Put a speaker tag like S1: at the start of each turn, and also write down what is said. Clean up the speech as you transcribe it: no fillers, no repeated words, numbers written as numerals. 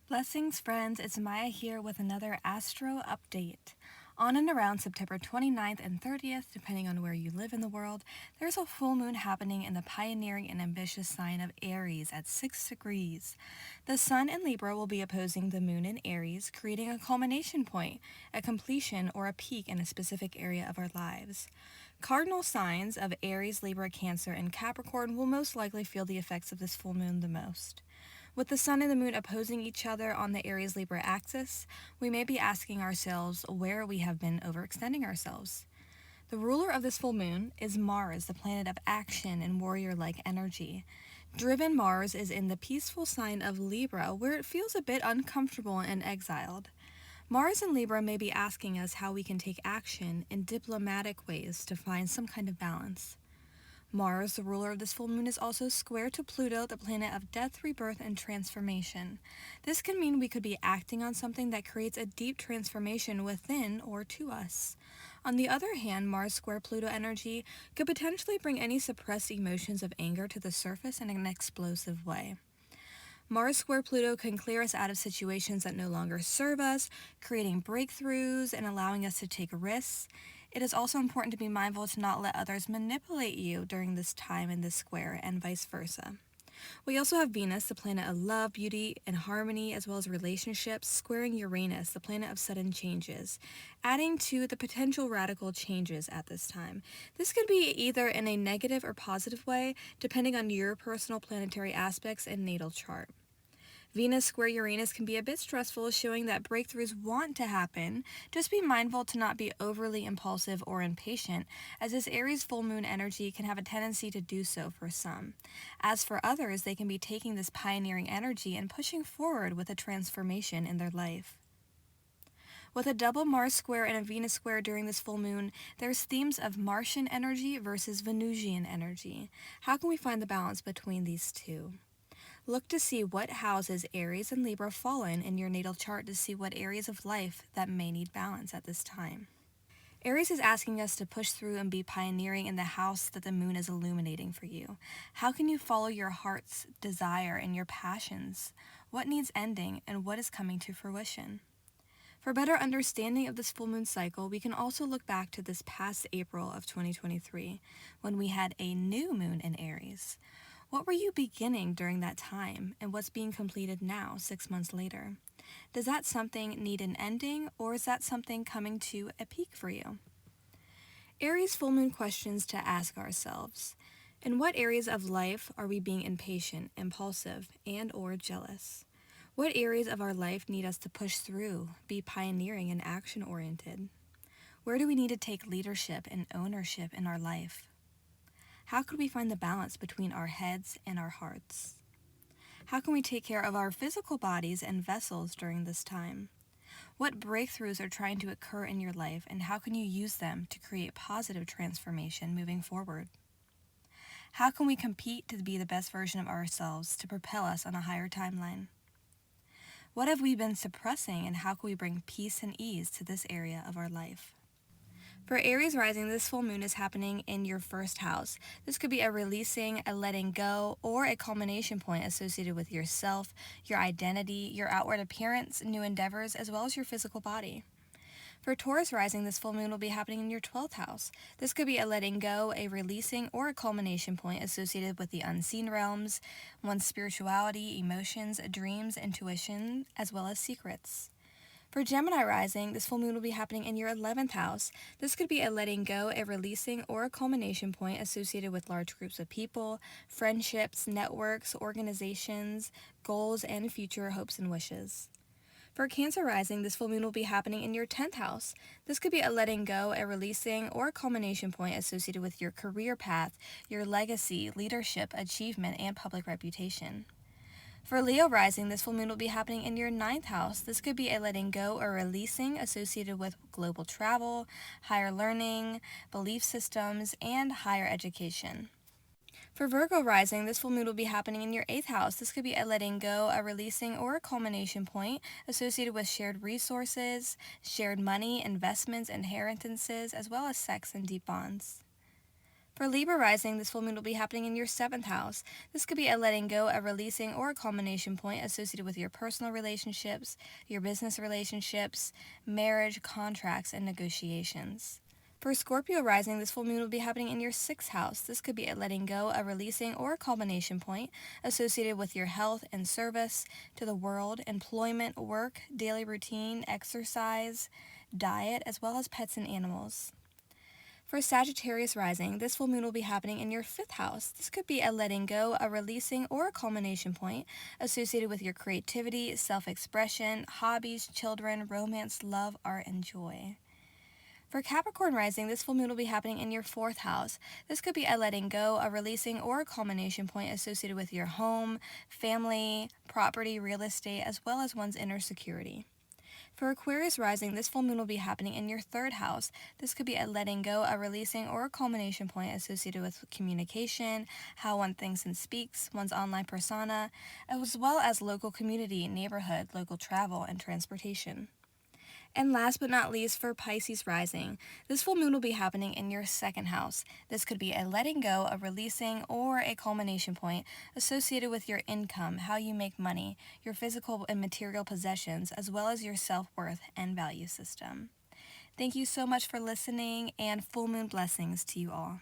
S1: Blessings, friends. It's Maya here with another Astro update. On and around September 29th and 30th, depending on where you live in the world, there's a full moon happening in the pioneering and ambitious sign of Aries at 6 degrees. The Sun in Libra will be opposing the moon in Aries, creating a culmination point, a completion, or a peak in a specific area of our lives. Cardinal signs of Aries, Libra, Cancer, and Capricorn will most likely feel the effects of this full moon the most. With the Sun and the Moon opposing each other on the Aries-Libra axis, we may be asking ourselves where we have been overextending ourselves. The ruler of this full moon is Mars, the planet of action and warrior-like energy. Driven Mars is in the peaceful sign of Libra, where it feels a bit uncomfortable and exiled. Mars in Libra may be asking us how we can take action in diplomatic ways to find some kind of balance. Mars, the ruler of this full moon, is also square to Pluto, the planet of death, rebirth, and transformation. This can mean we could be acting on something that creates a deep transformation within or to us. On the other hand, Mars square Pluto energy could potentially bring any suppressed emotions of anger to the surface in an explosive way. Mars square Pluto can clear us out of situations that no longer serve us, creating breakthroughs and allowing us to take risks. It is also important to be mindful to not let others manipulate you during this time in this square, and vice versa. We also have Venus, the planet of love, beauty, and harmony, as well as relationships, squaring Uranus, the planet of sudden changes, adding to the potential radical changes at this time. This could be either in a negative or positive way, depending on your personal planetary aspects and natal chart. Venus square Uranus can be a bit stressful, showing that breakthroughs want to happen. Just be mindful to not be overly impulsive or impatient, as this Aries full moon energy can have a tendency to do so for some. As for others, they can be taking this pioneering energy and pushing forward with a transformation in their life. With a double Mars square and a Venus square during this full moon, there's themes of Martian energy versus Venusian energy. How can we find the balance between these two? Look to see what houses Aries and Libra fall in your natal chart to see what areas of life that may need balance at this time. Aries is asking us to push through and be pioneering in the house that the moon is illuminating for you. How can you follow your heart's desire and your passions? What needs ending and what is coming to fruition? For better understanding of this full moon cycle, we can also look back to this past April of 2023 when we had a new moon in Aries. What were you beginning during that time, and what's being completed now, 6 months later? Does that something need an ending, or is that something coming to a peak for you? Aries full moon questions to ask ourselves. In what areas of life are we being impatient, impulsive, and or jealous? What areas of our life need us to push through, be pioneering and action-oriented? Where do we need to take leadership and ownership in our life? How could we find the balance between our heads and our hearts? How can we take care of our physical bodies and vessels during this time? What breakthroughs are trying to occur in your life, and how can you use them to create positive transformation moving forward? How can we compete to be the best version of ourselves to propel us on a higher timeline? What have we been suppressing, and how can we bring peace and ease to this area of our life? For Aries rising, this full moon is happening in your first house. This could be a releasing, a letting go, or a culmination point associated with yourself, your identity, your outward appearance, new endeavors, as well as your physical body. For Taurus rising, this full moon will be happening in your 12th house. This could be a letting go, a releasing, or a culmination point associated with the unseen realms, one's spirituality, emotions, dreams, intuition, as well as secrets. For Gemini rising, this full moon will be happening in your 11th house. This could be a letting go, a releasing, or a culmination point associated with large groups of people, friendships, networks, organizations, goals, and future hopes and wishes. For Cancer rising, this full moon will be happening in your 10th house. This could be a letting go, a releasing, or a culmination point associated with your career path, your legacy, leadership, achievement, and public reputation. For Leo rising, this full moon will be happening in your 9th house. This could be a letting go or releasing associated with global travel, higher learning, belief systems, and higher education. For Virgo rising, this full moon will be happening in your 8th house. This could be a letting go, a releasing, or a culmination point associated with shared resources, shared money, investments, inheritances, as well as sex and deep bonds. For Libra rising, this full moon will be happening in your 7th house. This could be a letting go, a releasing, or a culmination point associated with your personal relationships, your business relationships, marriage, contracts, and negotiations. For Scorpio rising, this full moon will be happening in your 6th house. This could be a letting go, a releasing, or a culmination point associated with your health and service to the world, employment, work, daily routine, exercise, diet, as well as pets and animals. For Sagittarius rising, this full moon will be happening in your 5th house. This could be a letting go, a releasing, or a culmination point associated with your creativity, self-expression, hobbies, children, romance, love, art, and joy. For Capricorn rising, this full moon will be happening in your 4th house. This could be a letting go, a releasing, or a culmination point associated with your home, family, property, real estate, as well as one's inner security. For Aquarius rising, this full moon will be happening in your 3rd house. This could be a letting go, a releasing, or a culmination point associated with communication, how one thinks and speaks, one's online persona, as well as local community, neighborhood, local travel, and transportation. And last but not least, for Pisces rising, this full moon will be happening in your 2nd house. This could be a letting go, a releasing, or a culmination point associated with your income, how you make money, your physical and material possessions, as well as your self-worth and value system. Thank you so much for listening, and full moon blessings to you all.